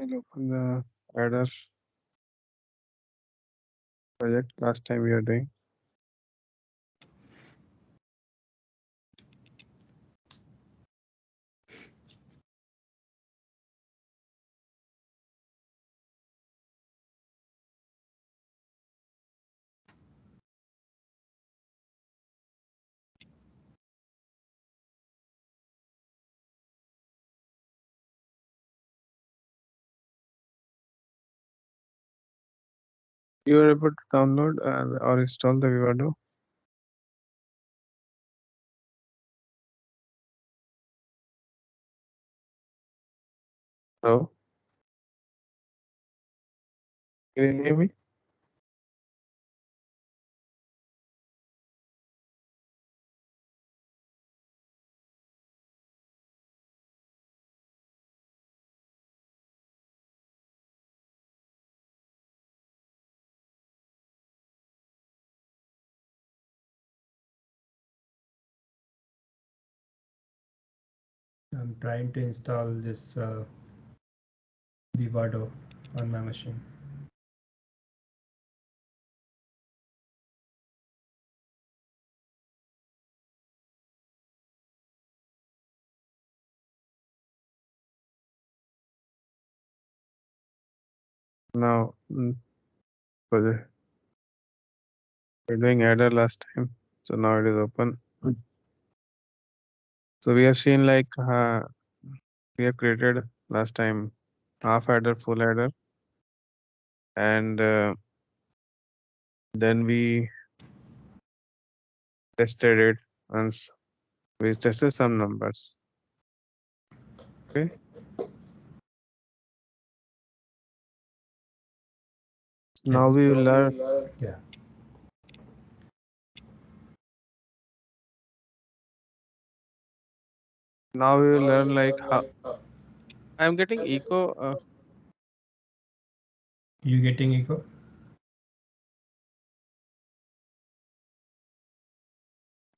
I'll open the adder project last time we are doing. You are able to download or install the Vivado. Hello, can you hear me? I'm trying to install this Vivado on my machine. Now, project. We're doing adder last time, so now it is open. So we have seen like we have created last time half adder, full adder, and then we tested it once. We tested some numbers. Okay. So Yeah. now we will learn. Yeah. Now we will learn like how I'm getting echo. You getting echo?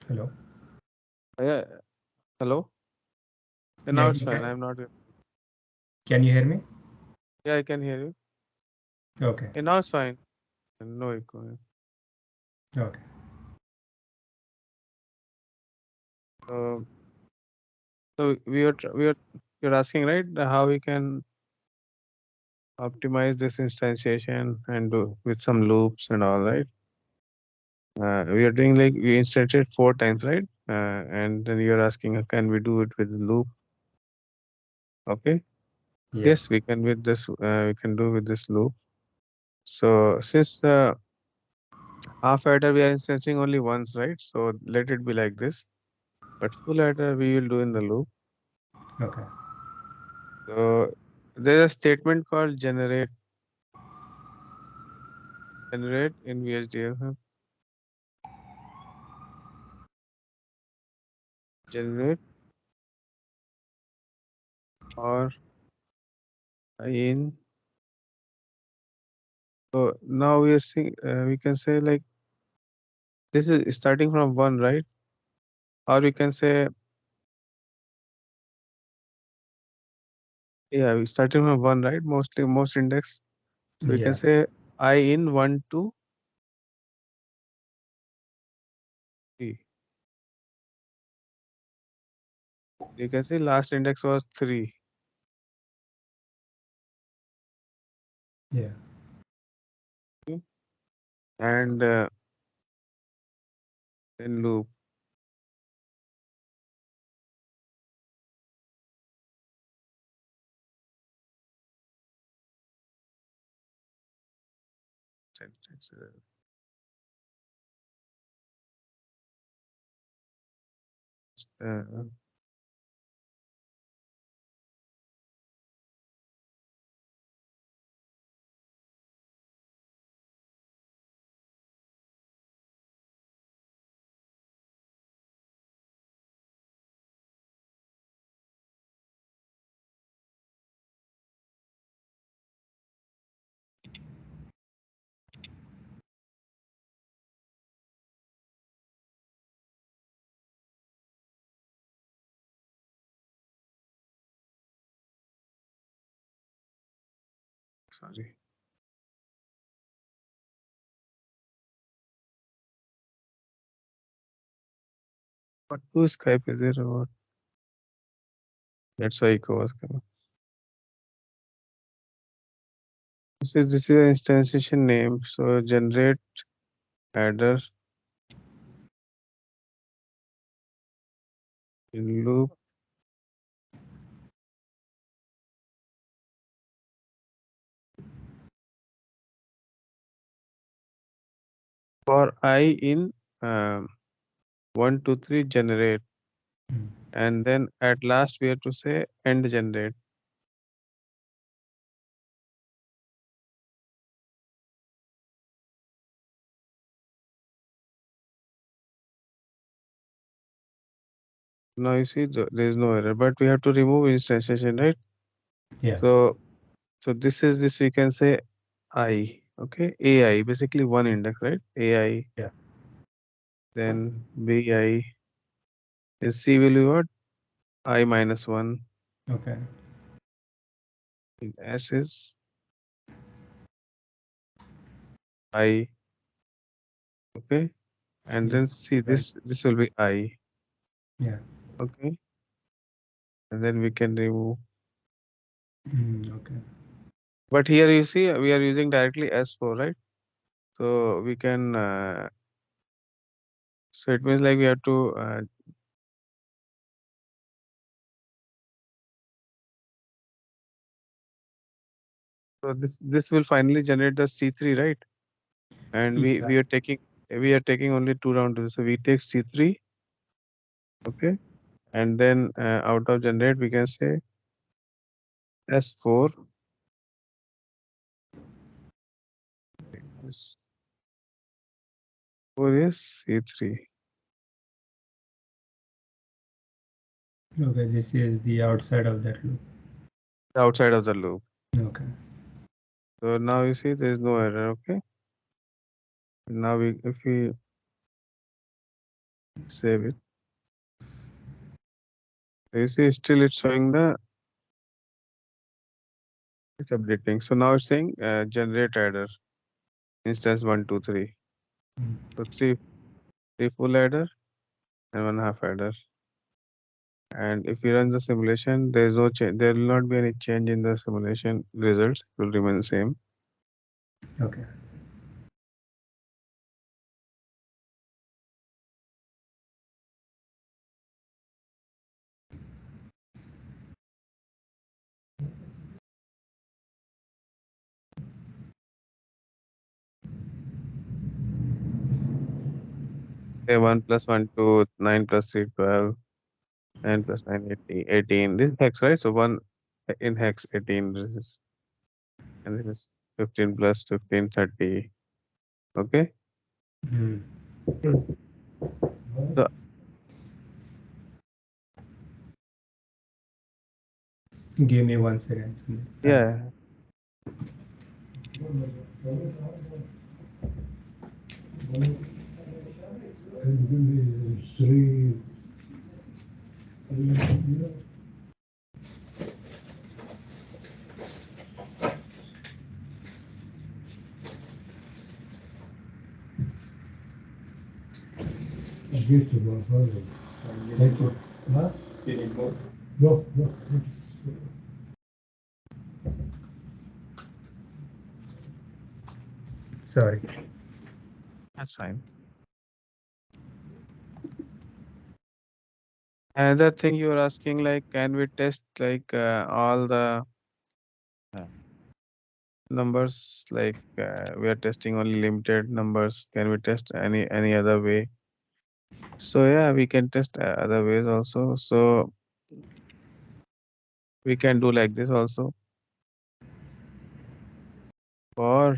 Hello. Yeah. Hello. And Yeah. now it's fine. I'm not. Can you hear me? Yeah, I can hear you. Okay. And now it's fine. No echo. Okay. So, so we are you're asking right how we can optimize this instantiation and do with some loops and all right. We are doing like we instantiated 4 times, right? And then you're asking, can we do it with loop? Okay. Yeah. Yes, we can with this. We can do with this loop. So since the half adder we are instantiating only once, right? So let it be like this. But full adder we will do in the loop. Okay. So there's a statement called generate in VHDL. Generate or in. So now we are seeing. We can say like this is starting from one, right? Or we can say yeah, we starting from one, right? Mostly most index. So we can Yeah. say I in 1, 2, 3. You can say last index was 3. Yeah. And then loop. Syntax, uh, Sorry. But two Skype is there or what? That's why echo was coming. This is an instantiation name. So generate header in loop for I in um, 1, 2, 3 generate, Mm. and then at last we have to say end generate. Now you see there is no error, but we have to remove instantiation, right? Yeah. So this we can say I, okay, AI, basically one index, right? AI, Yeah. then BI, and C will be what? I minus one, Okay. and S is I, okay, and See. then C Right. this will be I, Yeah. okay, and then we can remove. Okay. But here you see we are using directly S4, right? So we can so it means like we have to so this will finally generate the C3, right? And Yeah. we are taking only two rounds. So we take C3, okay, and then out of generate we can say S4 S4 is C3 Okay. This is the outside of that loop. outside of the loop. Okay. So now you see there is no error, okay. Now we if we save it, you see still it's showing the it's updating. So now it's saying generate adder instance 1, 2, 3. Mm. So three full adder and one half adder. And if you run the simulation, there is no change. There will not be any change in the simulation results. It will remain the same. Okay. Okay, 1 plus 1, 2, 9 plus 3, 12, 9 plus 9, 18. 18. This is hex, right? So 1 in hex 18. This is, and this is 15 plus 15, 30. Okay. Mm. So Give me 1 second. yeah, Gift of my father. Thank you. Huh? No, no. Sorry. that's fine. Another thing you are asking, like, can we test like all the uh, numbers? Like we are testing only limited numbers. Can we test any other way? So yeah, we can test other ways also. So we can do like this also. For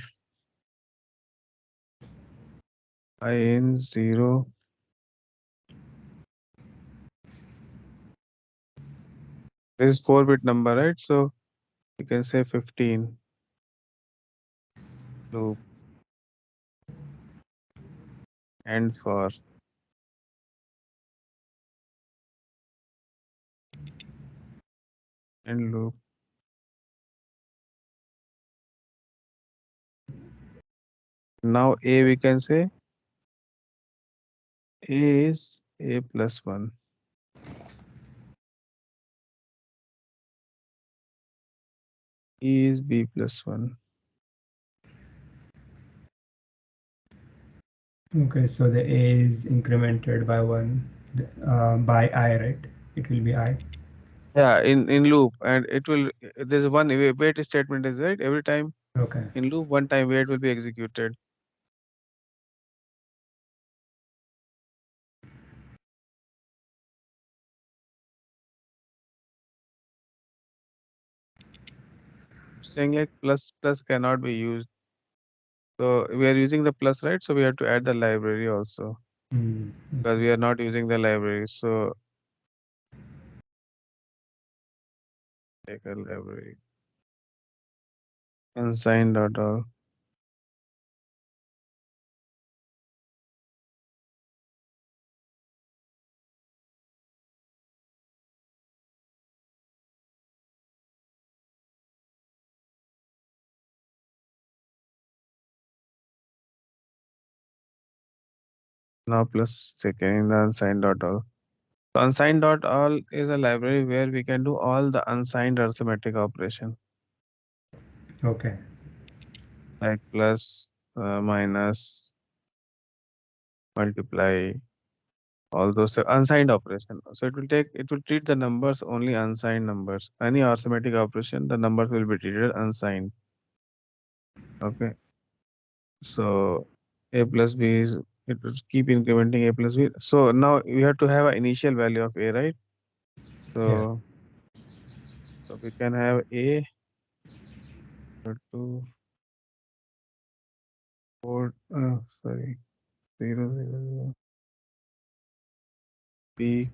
I in 0, this is 4-bit number, right? So you can say 15 loop and for and loop Now A we can say A is A plus 1. E is B plus 1. Okay, so the A is incremented by one by I, right? It will be I. Yeah, in loop, and it will there's one wait statement is right every time Okay. in loop one time wait will be executed. Saying like plus cannot be used. So we are using the plus, right? So we have to add the library also Mm, because okay. we are not using the library. So take a library unsigned dot all. Now plus second in the unsigned dot all. So unsigned dot all is a library where we can do all the unsigned arithmetic operation Okay. like plus, minus, multiply, all those unsigned operation. So it will treat the numbers only unsigned numbers. Any arithmetic operation, the numbers will be treated unsigned. Okay. So a plus b is it will keep incrementing a plus b. So now we have to have an initial value of a, right? Yeah. So we can have a equal to 4 sorry 0 0 0 b.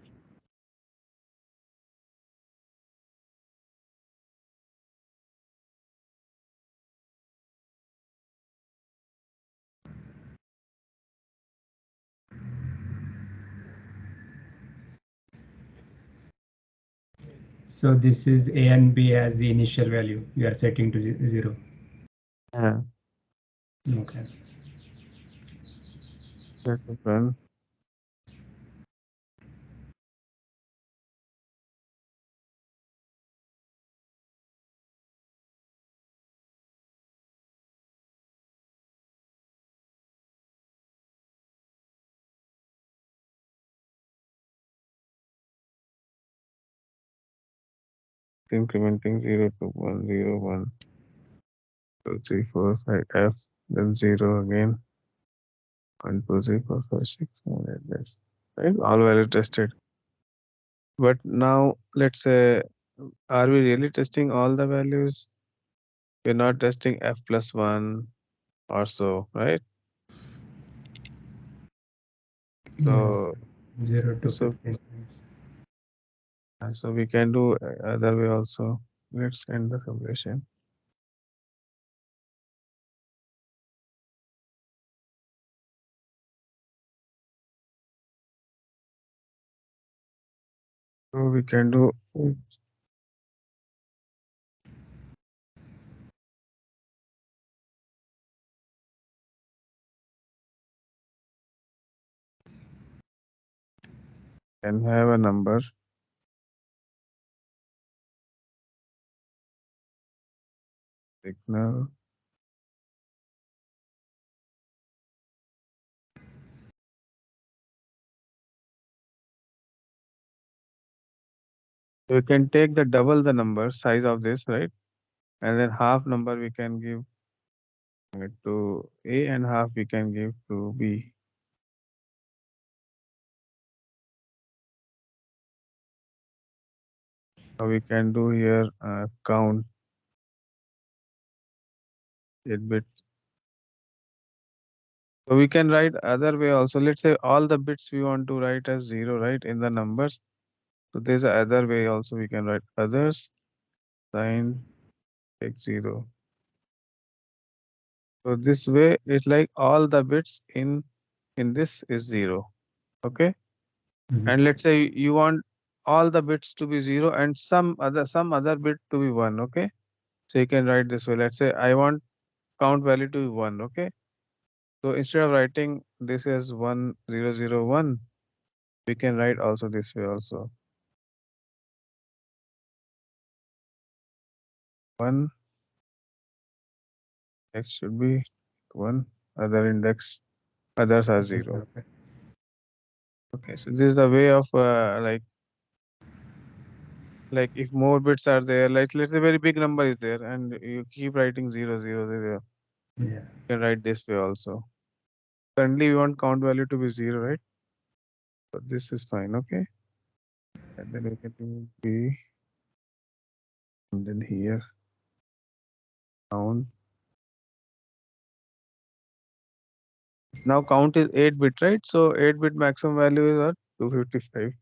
So this is A and B as the initial value we are setting to zero. Yeah, Okay. that is one. Incrementing 0 to 1 0 1 2 3 4 5 f, then 0 again 1 2 3 4 5 6 7 8 this, right? All value tested. But now let's say, are we really testing all the values? We're not testing f plus 1 or so, right? Yes. So 0 to so 15. so we can do other way also. Let's end the simulation. So we can do can have a number signal. We can take the double the number size of this, right? And then half number we can give to A and half we can give to B. So we can do here count 8 bits. So we can write other way also. Let's say all the bits we want to write as 0, right, in the numbers. So there's a other way also we can write others sign x 0. So this way it's like all the bits in this is 0. Okay. Mhm. And let's say you want all the bits to be 0 and some other bit to be 1. Okay. So you can write this way. Let's say I want count value to be 1. Okay. So instead of writing this as 1001, we can write also this way also. 1 x should be 1, other index, others are 0. Okay. Okay, so this is the way of like if more bits are there, like let's say very big number is there and you keep writing 0, 0, 0, Yeah. you can write this way also. Currently we want count value to be 0, right? So this is fine, okay? And then we can do B, and then here count. Now count is 8 bit, right? So 8 bit maximum value is what? 255.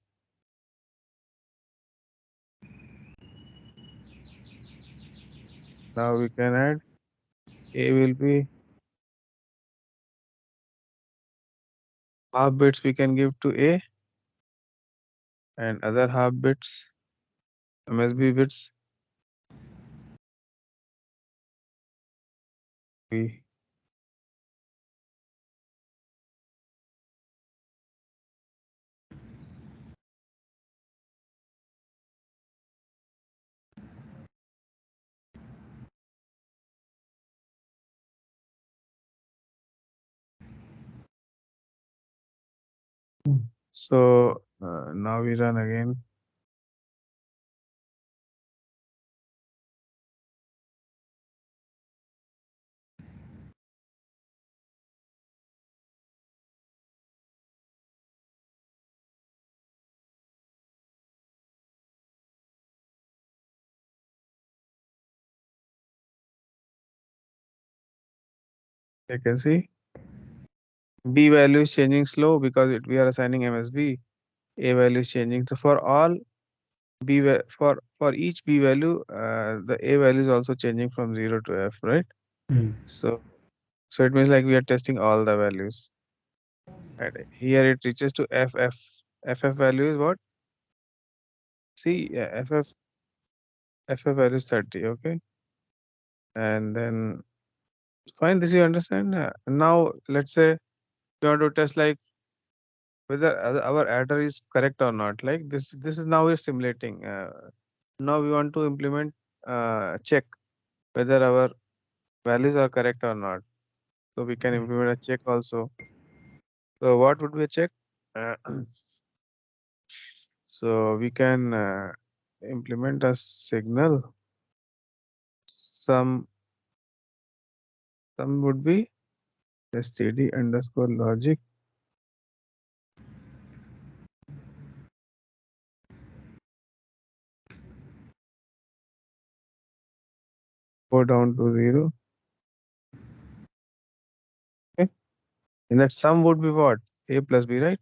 Now we can add A will be half bits we can give to A and other half bits, MSB bits, B. So now we run again. You can see B value is changing slow because we are assigning MSB. A value is changing. So for all for each B value, the A value is also changing from 0 to F, right? Mm. So so it means like we are testing all the values. And here it reaches to FF. FF value is what? See, FF value is 30, okay? And then fine, this you understand. Now let's say you want to test like whether our adder is correct or not. Like this is now we're simulating. Now we want to implement check whether our values are correct or not. So we can implement a check also. So what would be a check? Uh, so we can implement a signal. Some would be std underscore logic. Go down to 0. Okay. And that sum would be what? A plus B, right?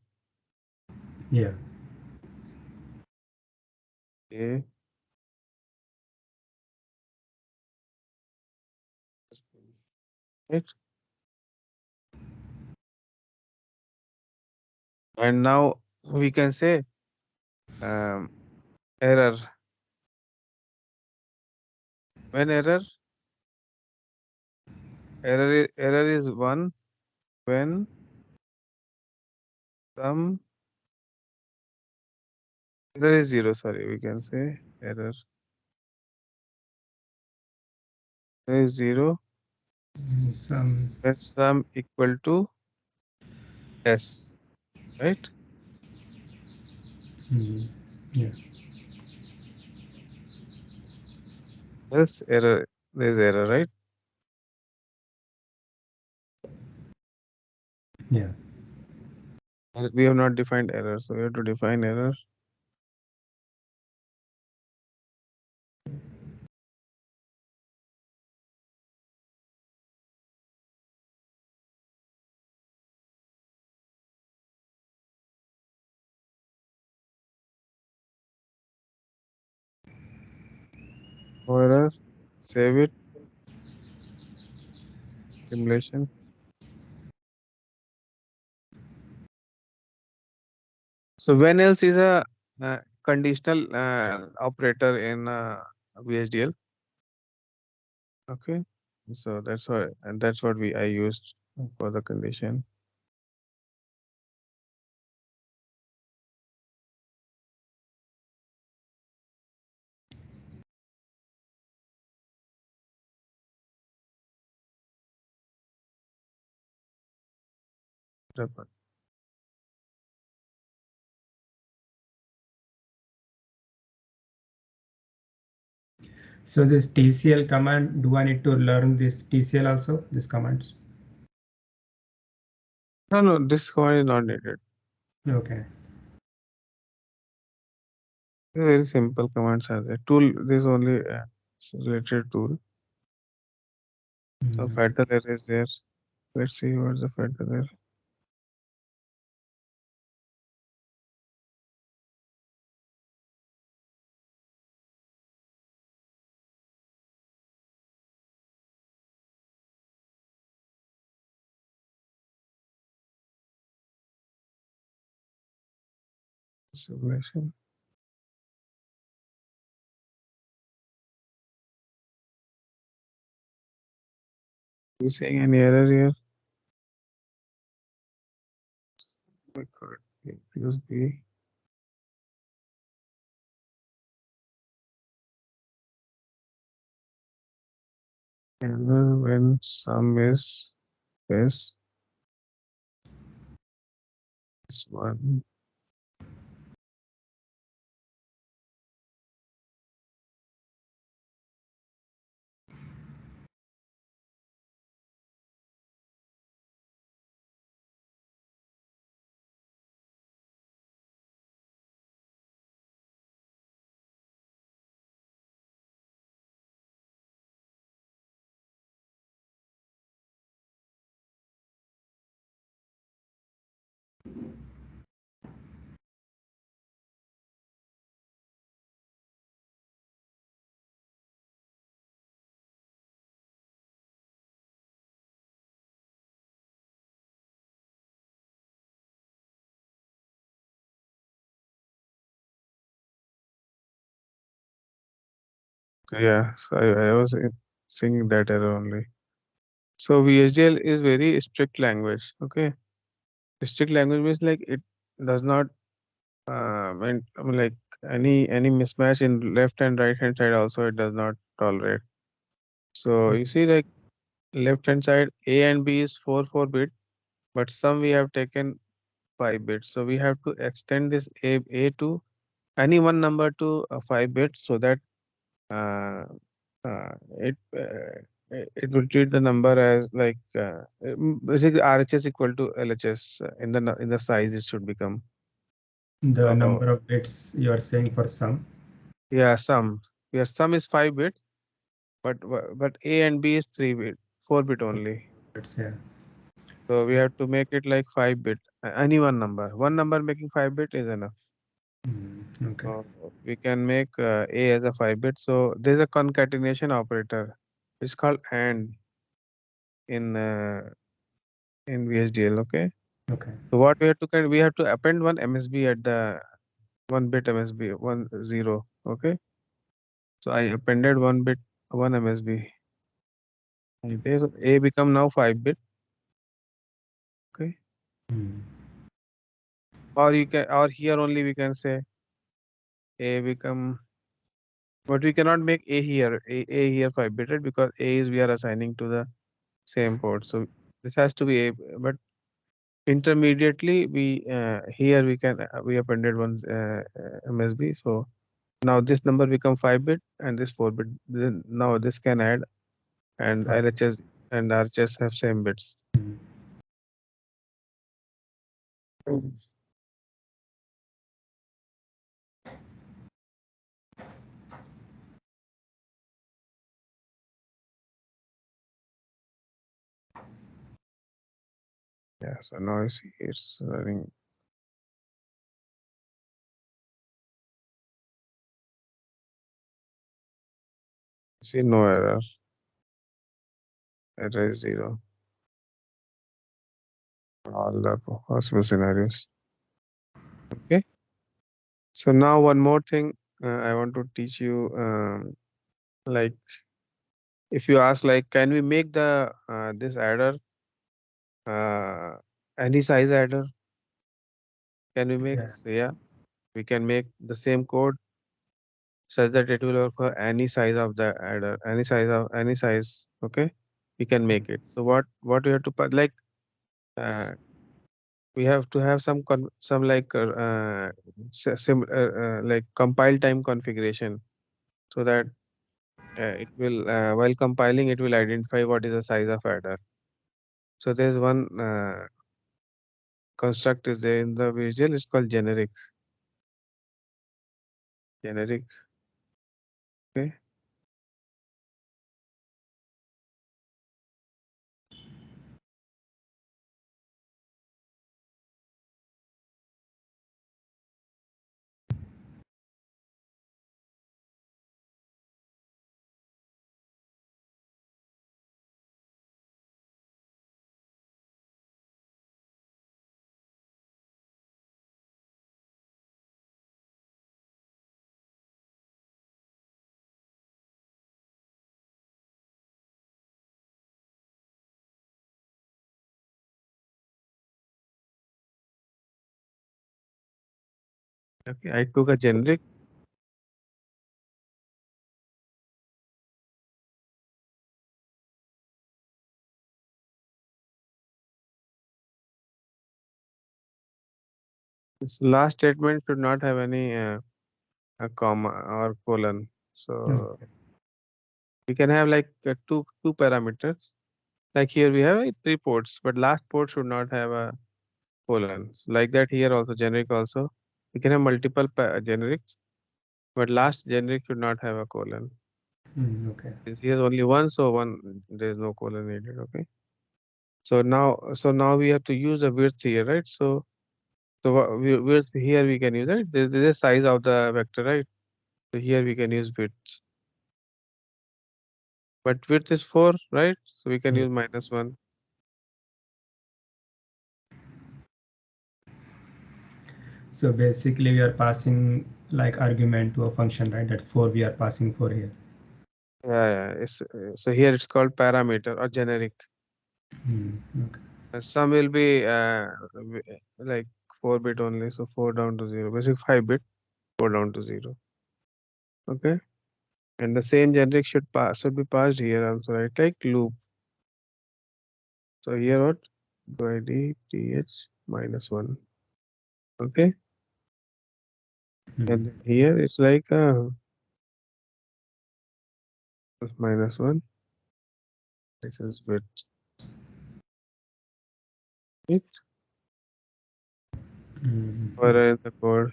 Yeah. A plus B. Right. And now we can say um, error. When error is 1 when sum error is 0. Sorry, we can say error is 0 Some. when sum equal to S, right? Mm. Yeah. Else error, there is error, right? Yeah. We have not defined error, so we have to define error. No error, save it, simulation. So when else is a conditional operator in VHDL. Okay, so that's why and that's what I used for the condition. So this TCL command, do I need to learn this TCL also, this commands? No, no, this command is not needed. Okay. Very simple commands are there. Tool, this only related tool. So Okay. fatal error is there. Let's see what's the fatal error. Simulation. You seeing any error here? Oh my God. Use B. Error when sum is this one. Yeah, so I was seeing that error only. So VHDL is very strict language. Okay, strict language means like it does not when I mean, like any mismatch in left and right hand side also it does not tolerate. So you see like left hand side A and B is 4 bit, but some we have taken 5 bits. So we have to extend this A to any one number to 5 bit so that uh, uh, it it will treat the number as like basically RHS equal to LHS in the size it should become. The So number of bits you are saying for sum. yeah, sum is 5 bit, but A and B is 3 bit, 4 bit only. Let's say. So we have to make it like 5 bit. Any one number. One number making 5 bit is enough. Okay. So we can make A as a 5 bit. So there's a concatenation operator. It's called AND in VHDL. Okay. Okay. So what we have to we have to append one MSB at the 1 bit MSB 10. Okay. So I appended 1 bit 1 MSB. Okay. So A become now 5 bit. Okay. Mm. Or you can or here only we can say A become, but we cannot make A here, A here 5 bit, right? Because A is we are assigning to the same port. So this has to be A, but intermediately we here we can we appended one MSB. So now this number become 5 bit and this 4 bit. Then now this can add and Fine. LHS and RHS have same bits. Mm. Yeah, so now you see it's running. See no error. Error is 0. All the possible scenarios. Okay. So now one more thing I want to teach you. Like if you ask like, can we make the this adder uh, any size adder can we make? Yeah. So yeah, we can make the same code such that it will work for any size of the adder, any size. Okay, we can make it. So what we have to put like uh, we have to have some like like compile time configuration so that it will while compiling it will identify what is the size of adder. So there's one construct is there in the visual. It's called generic. Okay. Okay. I took a generic. This last statement should not have any a comma or colon. So Okay. we can have like two parameters. Like here we have three ports, but last port should not have a colon. So like that here also generic also. We can have multiple generics, but last generic should not have a colon. Okay. Since here only one, so one there is no colon needed. Okay. So now we have to use a width here, right? Width here we can use it. This is the size of the vector, right? So here we can use width, but width is 4, right? So we can Yeah. use -1. So basically, we are passing like argument to a function, right? That four we are passing for here. Yeah. So here it's called parameter or generic. Okay. Some will be like 4-bit only, so 4 down to 0. Basic 5-bit, 4 down to 0. Okay, and the same generic should be passed here also, right? Like loop. So here what? id th -1. Okay, and then here it's like -1. This is bit. It Okay. or in the code.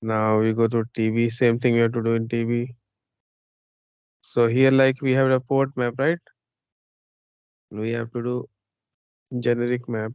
Now we go to TV. Same thing we have to do in TV. So here like we have a port map, right? We have to do generic map.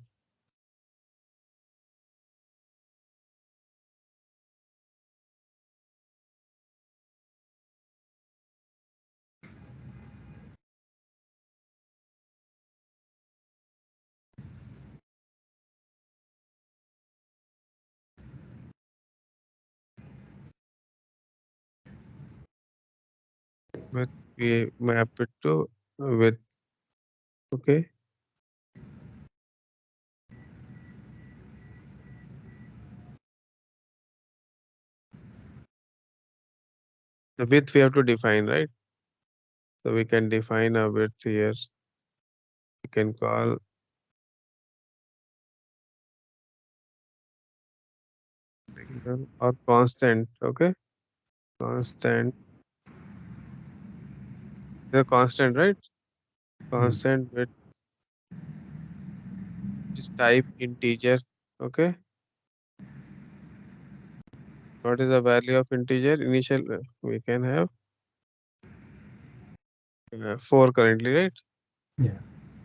With we map it to with okay. The width we have to define, right? So we can define a width here. We can call signal or constant. Okay, constant. The constant, right? Constant width is type integer. Okay. What is the value of integer? Initial we can have 4 currently, right? Yeah.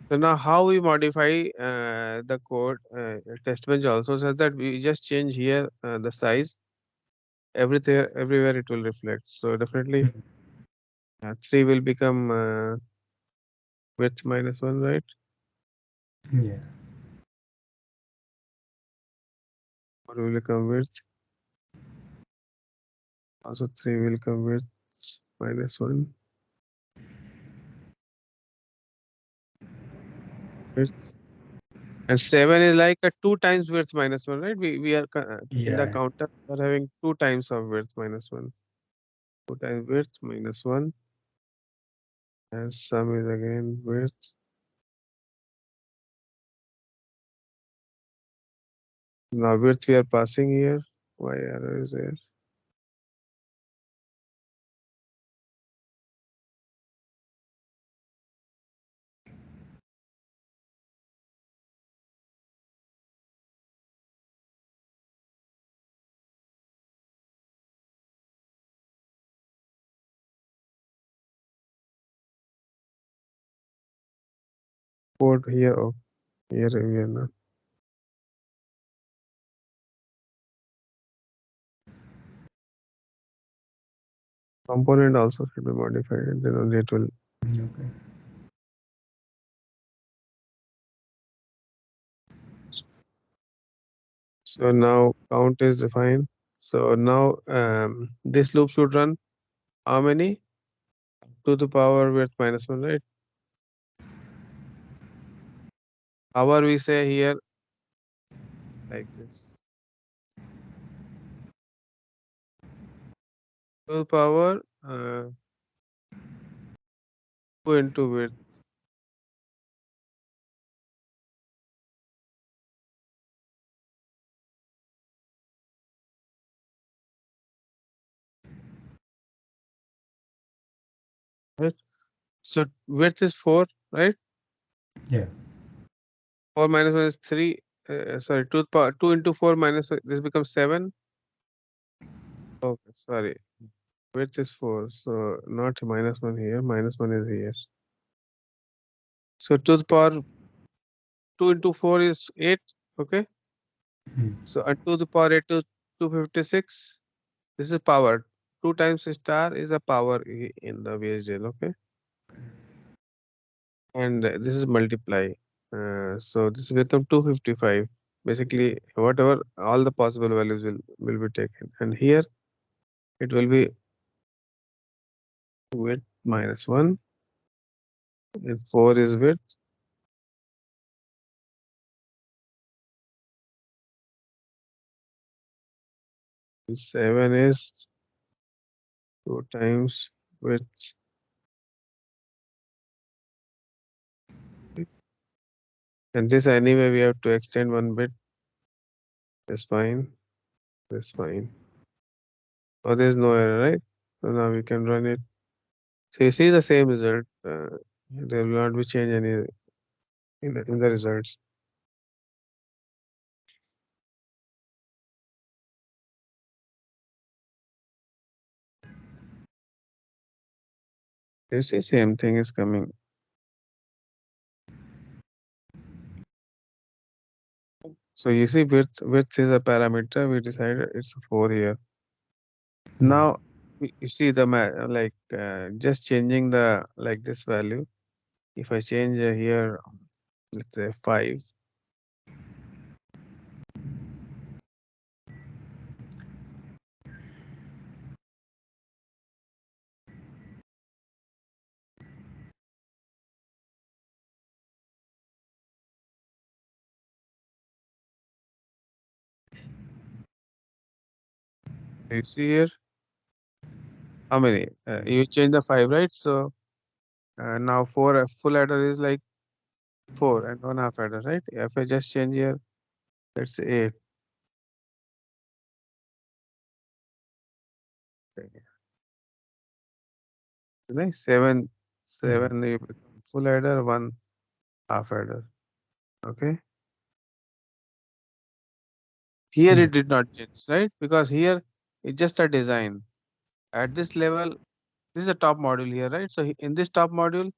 So now how we modify the code? Test bench also says that we just change here the size. Everything everywhere it will reflect. So definitely 3 will become width -1, right? Yeah. 4 will become width. Also 3 will come with -1. width. And 7 is like a 2 times width minus 1, right? We are in the Yeah. counter, we are having 2 times of width minus 1. 2 times width minus 1. And sum is again width. Now width we are passing here. Why error is there? Code here. Oh, here we are now. Component also should be modified, and then only it will. Okay. So now count is defined. So now this loop should run how many? To the power width minus 1, right? However, we say here like this. To the power 2 into width. Right? So width is 4, right? Yeah. 4 minus 1 is 3. Sorry, 2 power 2 into 4 minus 1, this becomes 7. Okay, sorry. Width is 4. So not minus 1 here. Minus 1 is here. So to the power 2 into 4 is 8. Okay. Mm. So and to the power 8 to 256. This is power. 2 times star is a power in the VHDL. Okay. And this is multiply. So this will become 255. Basically, whatever all the possible values will be taken, and here it will be width minus 1, and 4 is width, 7 is 2 times width, and this anyway we have to extend 1 bit. That's fine. That's fine. Oh, there's no error, right? So now we can run it. So you see the same result. There will not be change any in the results. You see, same thing is coming. So you see, width is a parameter. We decided it's 4 here. Mm. Now you see the like just changing the like this value. If I change here, let's say 5. You see here how many? You change the 5, right? So now 4 full adder is like 4 and 1 half adder, right? If I just change here, let's say 8. Okay. Like 7, Yeah. 7 you become full adder, 1 half adder. Okay. Here Yeah. it did not change, right? Because here it's just a design. At this level, this is a top module here, right? So in this top module,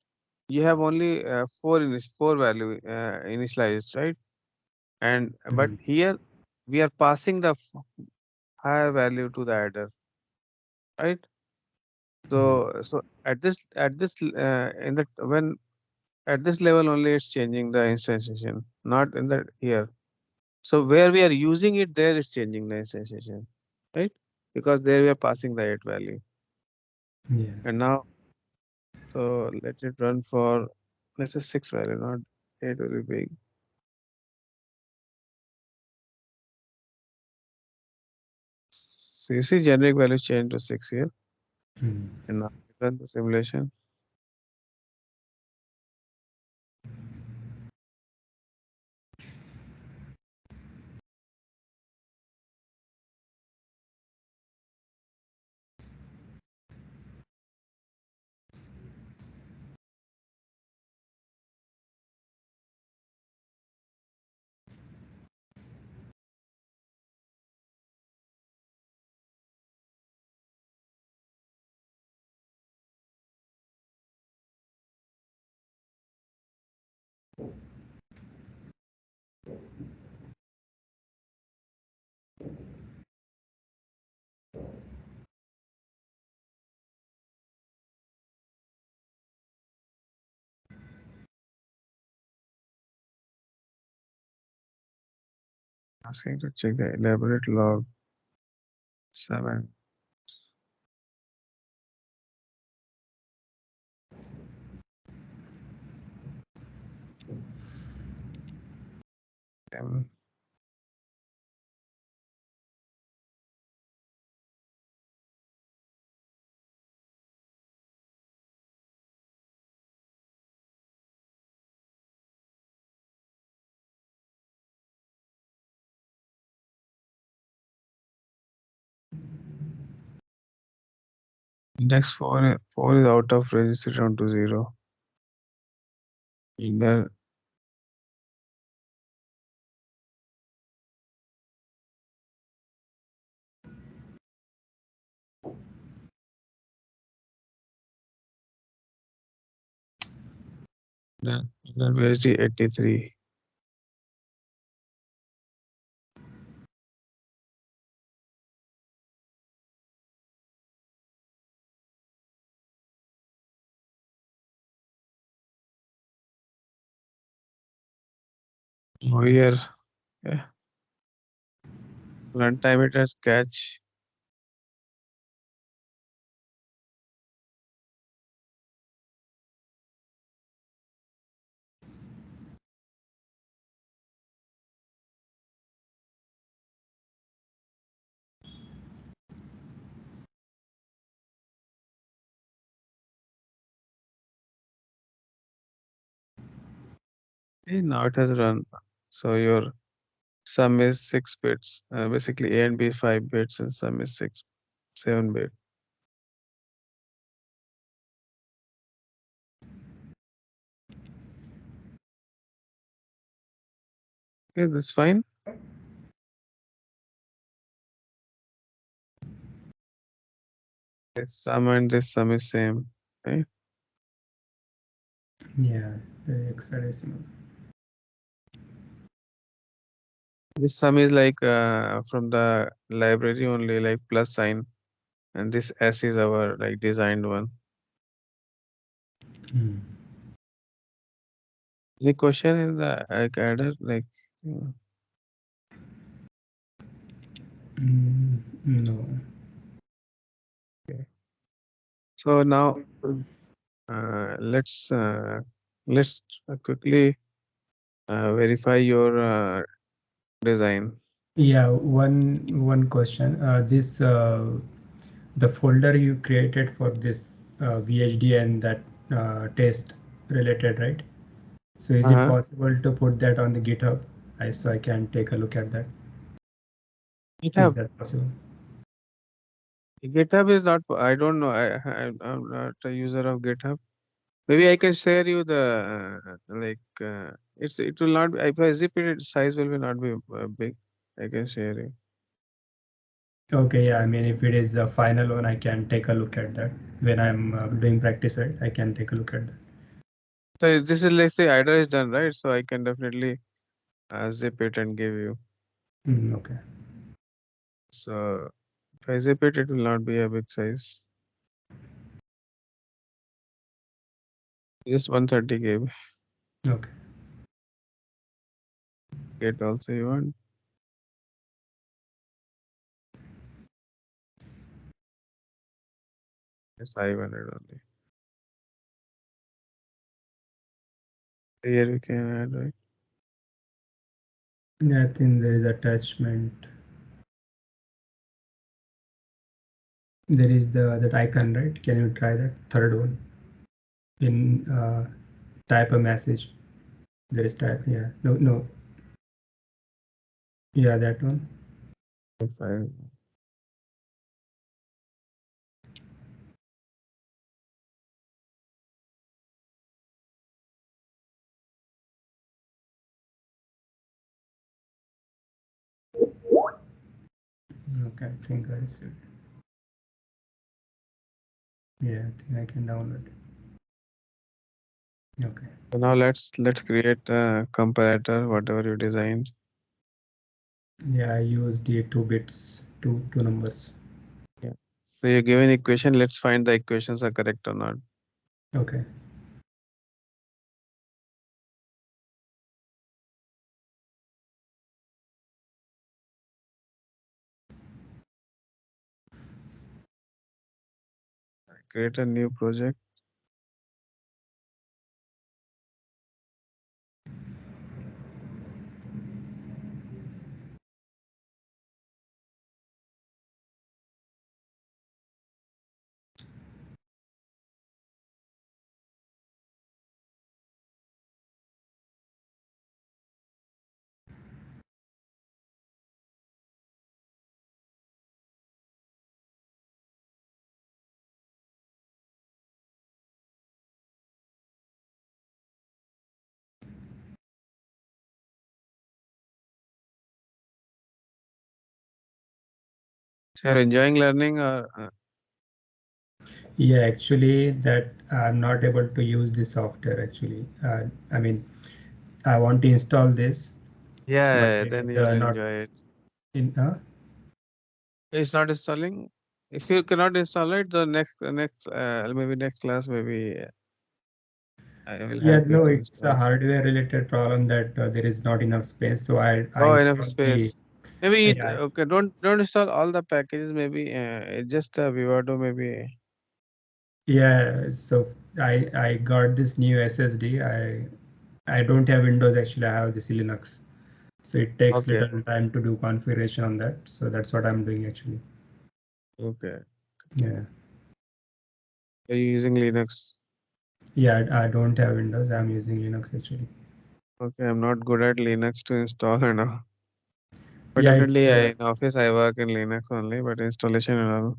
you have only 4 value initialized, right? And but Mm. here we are passing the higher value to the adder, right? Mm. So at this in the when at this level only it's changing the instantiation, not in the here. So where we are using it, there it's changing the instantiation, right? Because there we are passing the 8 value. Yeah. And now, so let it run for, let's say 6 value, not. It will be big. So you see generic value change to 6 here. Hmm. And now we run the simulation. Asking to check the elaborate log 7. Index 4 is out of range, sit down to 0. Then, then VHD 83. Oh, here, yeah. Runtime it has catch. Okay, now it has run. So your sum is 6 bits. Basically A and B 5 bits and sum is 7 bit. Okay, that's fine. This sum and this sum is same. Okay. Yeah, the hexadecimal. This sum is like from the library only, like plus sign, and this S is our like designed one. Hmm. Any question in the adder like? No. Okay. So now let's quickly verify your design. Yeah, one question. This the folder you created for this VHD and that test related, right? So is it Uh-huh. possible to put that on the GitHub? So I can take a look at that. Is GitHub. that possible? GitHub is not. I don't know. I'm not a user of GitHub. Maybe I can share you the it will not be, if I zip it, its size will be not be big. I can share you. Okay, yeah. I mean, if it is the final one, I can take a look at that when I'm doing practice. Right, I can take a look at that. So this is, let's say IDA is done, right? So I can definitely zip it and give you. Okay. So if I zip it, it will not be a big size. Just 130 KB. Okay. Get also you want. Just 500 only. Here we can add, right? Yeah, I think there is attachment. There is the that icon, right? Can you try that third one in type a message? There is type. Yeah. No, no. Yeah, that one. File. Okay, I think I received. Yeah, I think I can download it. Okay. So now let's create a comparator, whatever you designed. Yeah, I use the 2 bits, two numbers. Yeah. So you give an equation. Let's find the equations are correct or not. Okay. Create a new project. So you're enjoying learning, or Yeah, actually, that I'm not able to use the software actually. I mean, I want to install this, but yeah, it then is you'll not enjoy it. in. It's not installing. If you cannot install it, the next maybe next class, maybe I will Yeah, help you no, to it's a install. hardware related problem that there is not enough space. So I Oh, enough installed the. space. Maybe Yeah, okay. Don't install all the packages. Maybe just Vivato. Maybe yeah. So I got this new SSD. I don't have Windows actually. I have this Linux. So it takes okay, little time to do configuration on that. So that's what I'm doing actually. okay. Yeah. Are you using Linux? Yeah, I don't have Windows. I'm using Linux actually. Okay, I'm not good at Linux to install and all. But Yeah, it's definitely, in office I work in Linux only. But installation and all.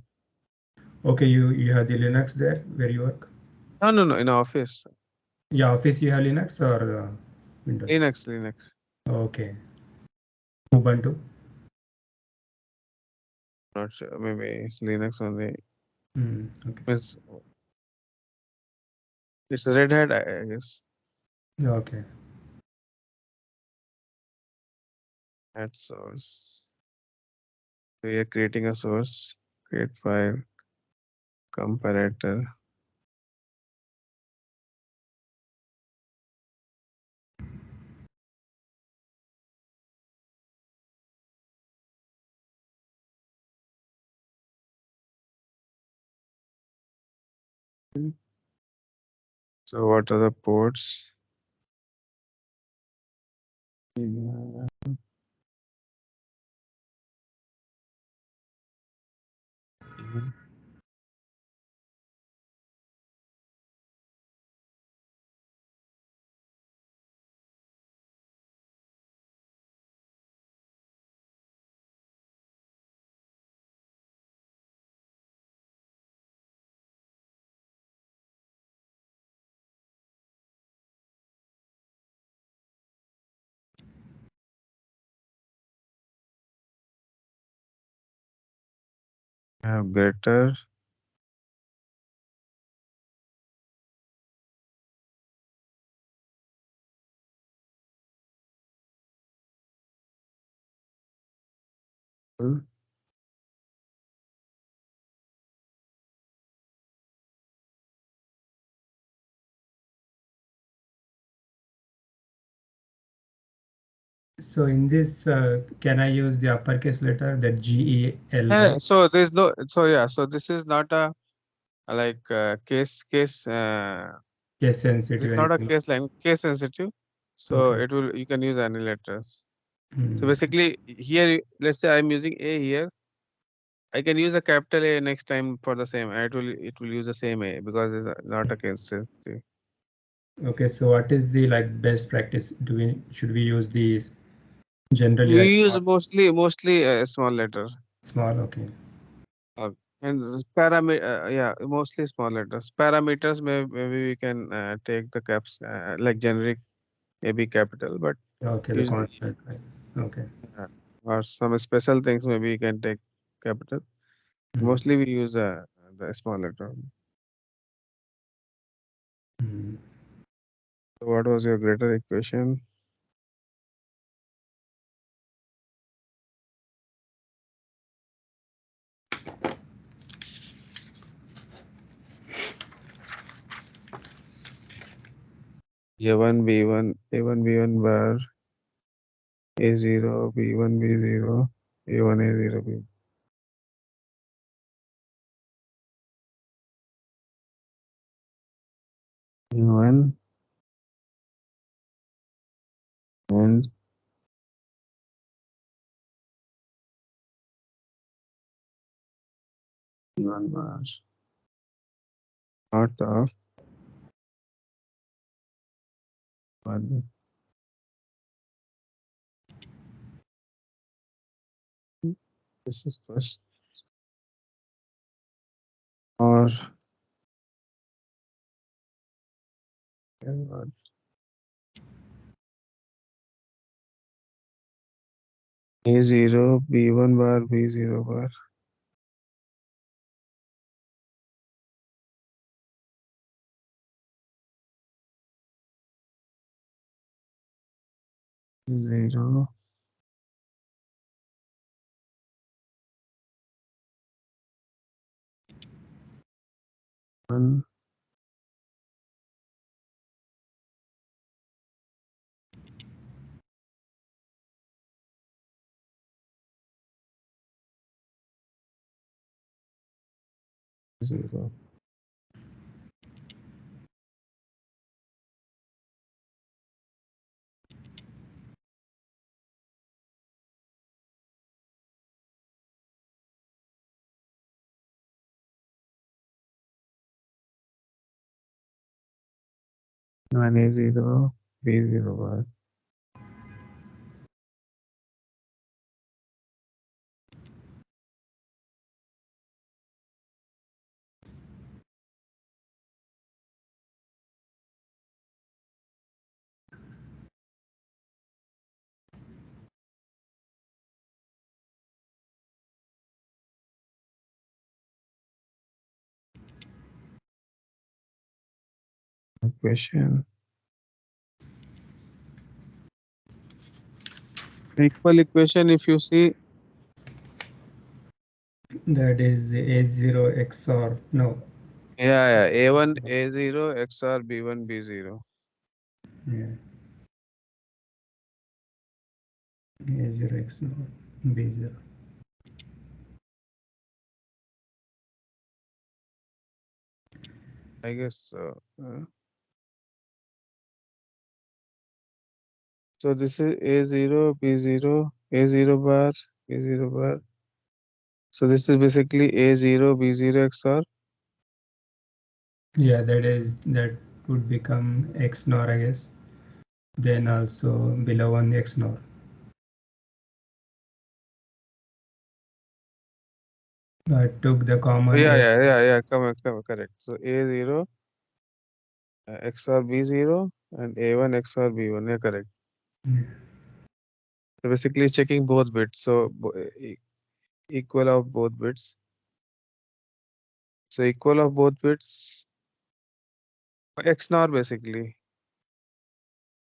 okay. You have the Linux there where you work. No, no, no. In office, Yeah, office you have Linux or Windows. Linux. Okay. Ubuntu. Not sure. Maybe it's Linux only. Okay. Means it's Red Hat, I guess. Okay. Add source. We are creating a source. Create file. Comparator. So what are the ports? Mhm. Have greater. So in this, can I use the uppercase letter, that GEL, Yeah, right? so there's no, so yeah, so this is not a like case. case It is sensitive, not a anything like. case line, case sensitive. So Okay. it will, you can use any letters. So Hmm. basically here, let's say I'm using A here, I can use a capital A next time for the same, and it will use the same A because it's not a case sensitive. Okay, so what is the like best practice? Do we should we use these generally like We use small, mostly a small letter. small? Okay. And parameter, yeah, mostly small letters. Parameters, maybe we can take the caps like generic, maybe capital, but Okay, the usually, constant, right? Okay. uh, or some special things, maybe you can take capital. Hmm. Mostly we use the small letter. Hmm. So what was your greater equation? A1 B1 A1 B1 bar A0 B1 B0 A1 A0 B A1 and B1 bar out of one. This is first, or A0 B1 bar B0 bar 0 1 0. One A0 B0 bar. Equation. Equal equation, if you see, That is A0 XOR no. yeah, yeah, A1 XOR. A0 XR B1 B0. Yeah. A0 XOR B0. I guess so. So this is A0 B0 A0 bar B0 bar. So this is basically A0 B0 XR. Yeah, that would become XNOR, I guess. Then also below one XNOR. I took the common Yeah, A. yeah, yeah, yeah. Come, correct. So A0 XR B0 and A1 XR B1. Yeah, correct. So basically checking both bits. So equal of both bits. So equal of both bits. XNOR basically.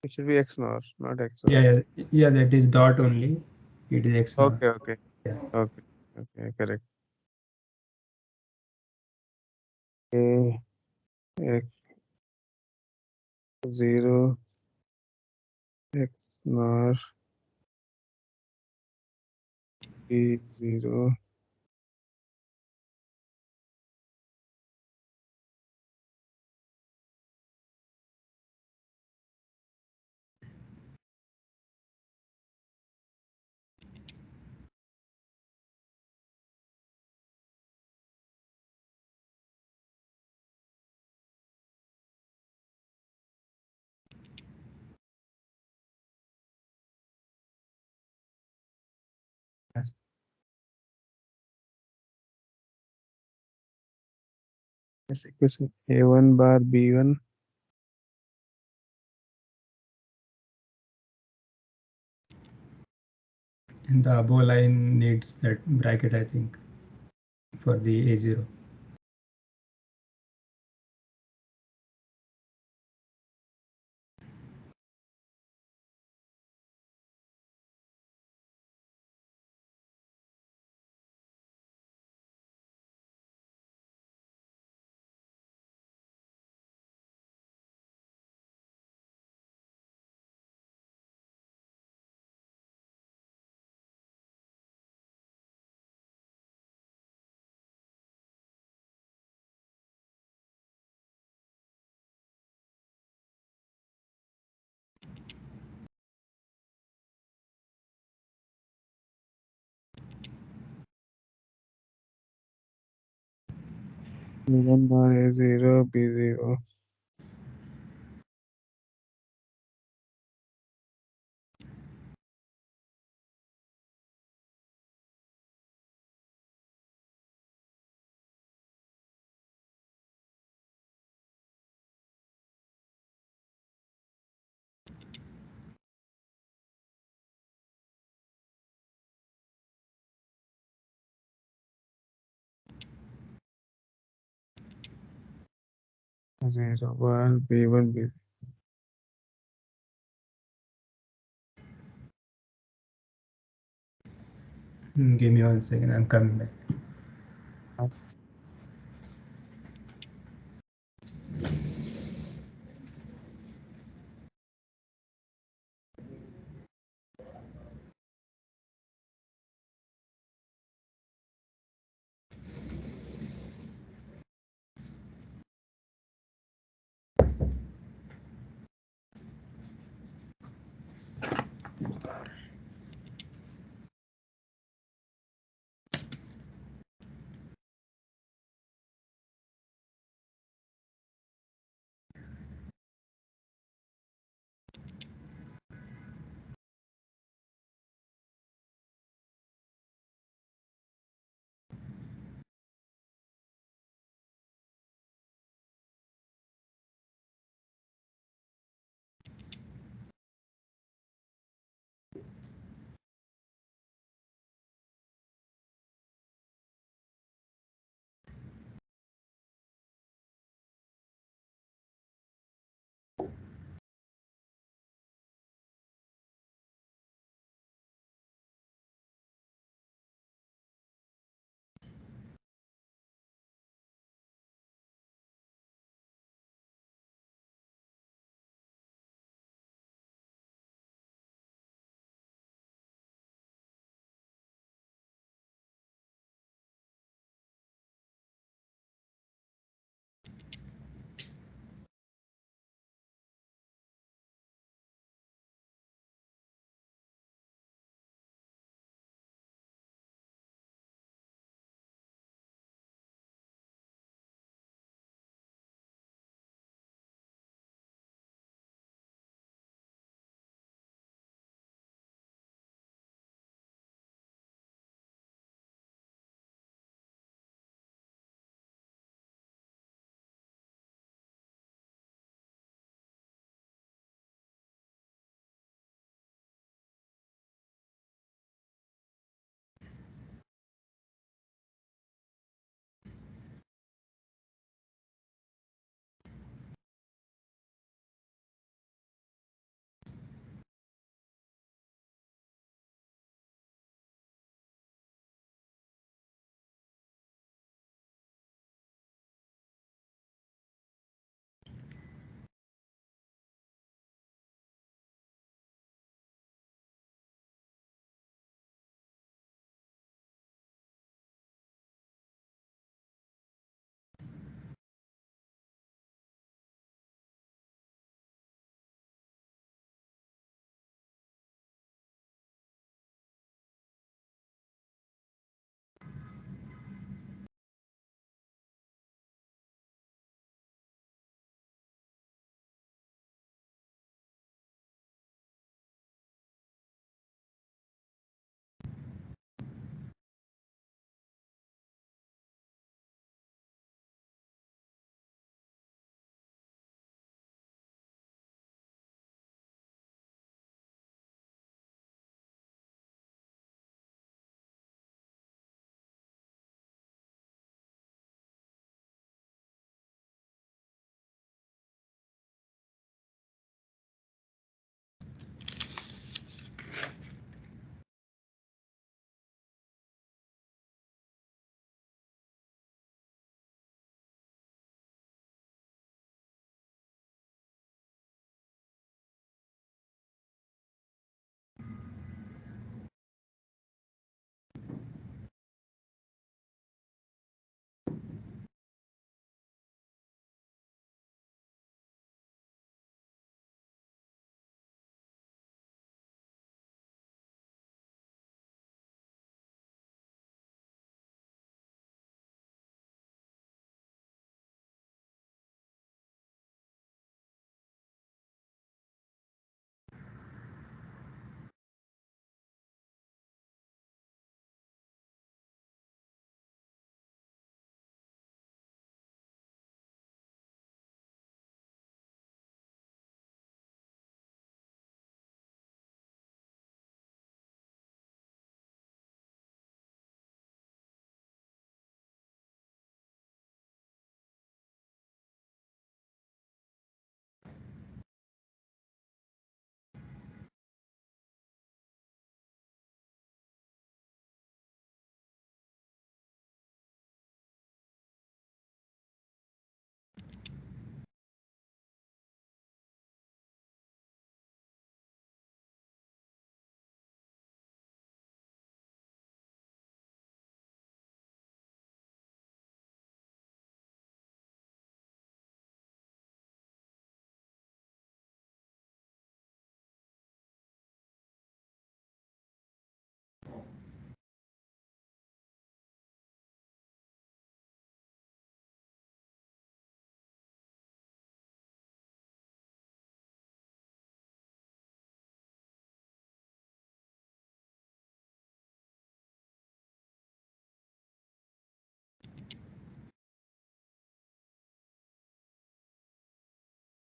It should be XNOR, not XOR. Yeah, yeah, yeah, that is dot only. It is XNOR. Okay, okay, Yeah. okay, okay, correct. A X0 XNOR B0. Yes. Yes, equation A1 bar B1. And the above line needs that bracket, I think, for the A0. A1 bar A0 B0. A0 bar B1 B. Give me 1 second, I'm coming back.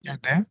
Yeah, there.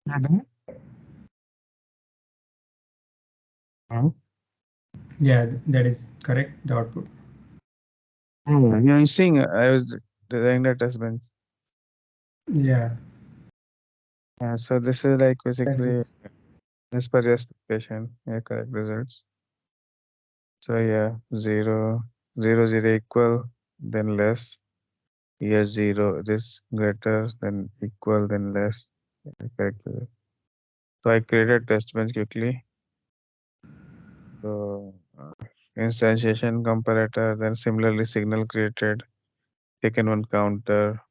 Yeah, there. Oh. Yeah, that is correct. The output. Oh, you're using, I was designing the test bench. Yeah, So this is like that basically is. as per your specification, yeah, correct results. So yeah, 0, 0, 0 equal, then less. Here 0, this greater, then equal, then less. Yeah, correct result. So I created test bench quickly. So instantiation comparator, then similarly signal created, taken one counter,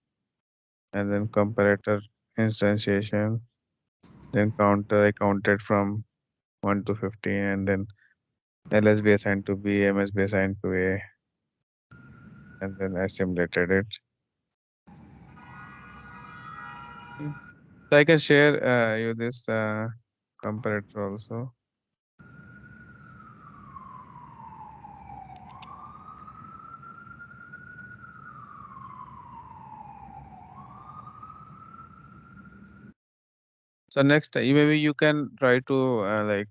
and then comparator instantiation, then counter I counted from 1 to 15, and then LSB assigned to B, MSB assigned to A, and then I simulated it. Mm. So I can share you this comparator also. So next, maybe you can try to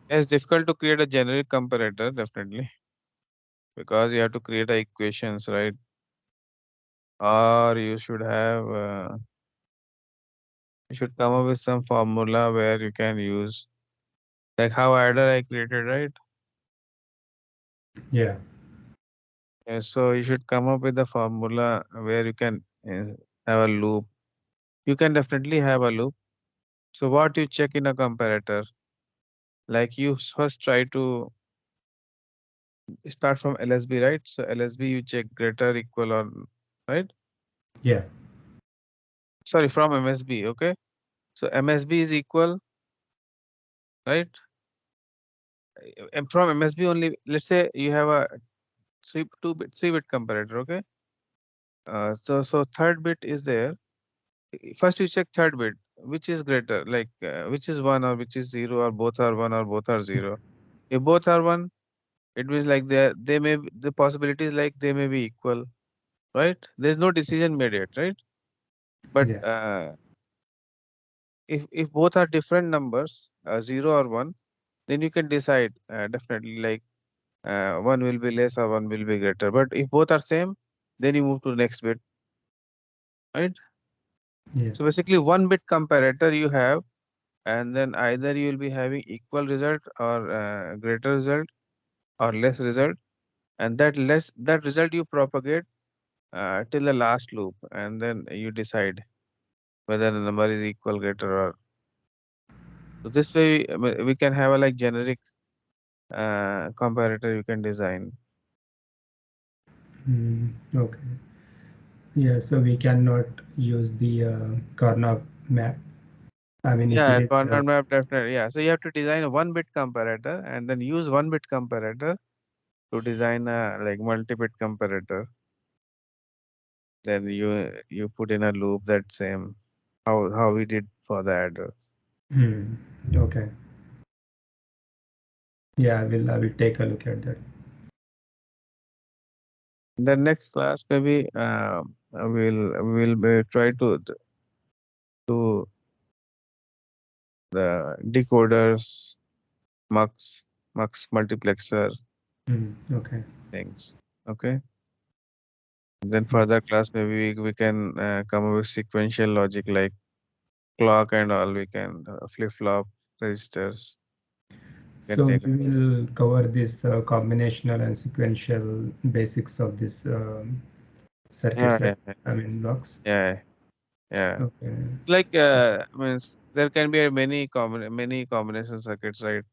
it's difficult to create a generic comparator, definitely, because you have to create a equations, right? Or you should come up with some formula where you can use, like how adder I created, right? Yeah, So you should come up with a formula where you can have a loop. You can definitely have a loop. So what you check in a comparator, like you first try to start from LSB, right? So LSB you check greater, equal, or right? yeah, Sorry, from MSB, okay? So MSB is equal, right? And from MSB only, let's say you have a 3-bit comparator, okay? So third bit is there. First you check third bit, which is greater, like which is 1 or which is 0 or both are 1 or both are 0. If both are 1, it means like the possibility is like they may be equal, right? There's no decision made yet, right? But yeah, if both are different numbers, 0 or 1, then you can decide definitely like one will be less or one will be greater. But if both are same, then you move to next bit, right? yeah. So basically, one bit comparator you have, and then either you will be having equal result or greater result or less result, and that result you propagate till the last loop, and then you decide whether the number is equal, greater, or so this way we can have a like generic comparator you can design. Okay. Yeah, so we cannot use the Karnaugh map. I mean, if it Yeah, is, corner map definitely. Yeah, so you have to design a one bit comparator and then use one bit comparator to design a like multi-bit comparator. Then you put in a loop that same how we did for the adder. hmm, okay. Yeah, I will take a look at that. In the next class, maybe we'll try to the decoders, mux, mux multiplexer Okay. things. Okay. Then Mm. further class maybe we can come up with sequential logic like clock and all. We can flip flop registers can So take. we will cover this combinational and sequential basics of this Yeah, circuits, right? yeah, yeah, I mean blocks. yeah, yeah. Okay. Like means there can be a many combination circuits, right?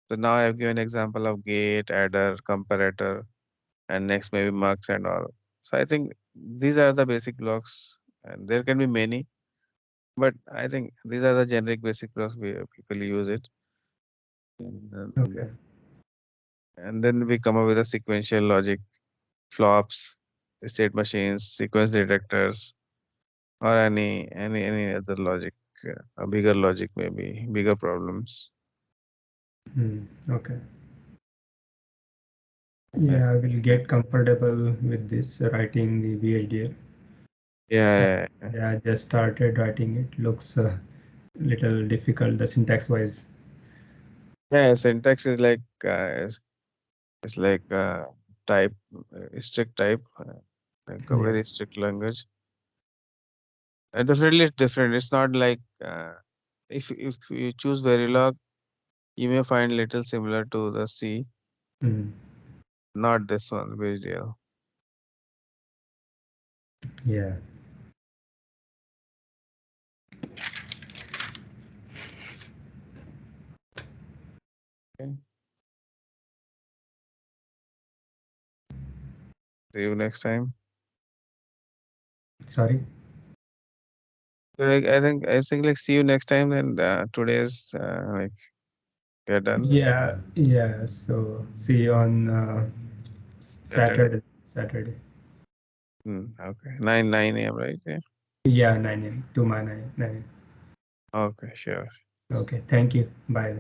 So now I've given example of gate, adder, comparator, and next maybe mux and all. So I think these are the basic blocks, and there can be many, but I think these are the generic basic blocks we people use it. Okay. And then we come up with a sequential logic, flops, state machines, sequence detectors, or any other logic, a bigger logic maybe, bigger problems. Okay. Uh, Yeah, I will uh, get comfortable with this writing the VHDL. Uh, yeah, yeah, yeah, I just started writing it. Looks a little difficult, the syntax wise. yeah. Syntax is like it's like type, strict type, like a Yeah. very strict language. Definitely, it's different. It's not like if you choose Verilog, you may find little similar to the C, Mm. not this one, VHDL. Yeah. Okay. See you next time. Sorry. So, like, I think like see you next time. Then today's like we are done. Yeah. Yeah. So see you on Saturday. Saturday. Saturday. Okay. 9 a.m. right? Yeah. Yeah, 9 a.m. to my 9 9 Okay. Sure. a.m. Okay. Thank you. Bye.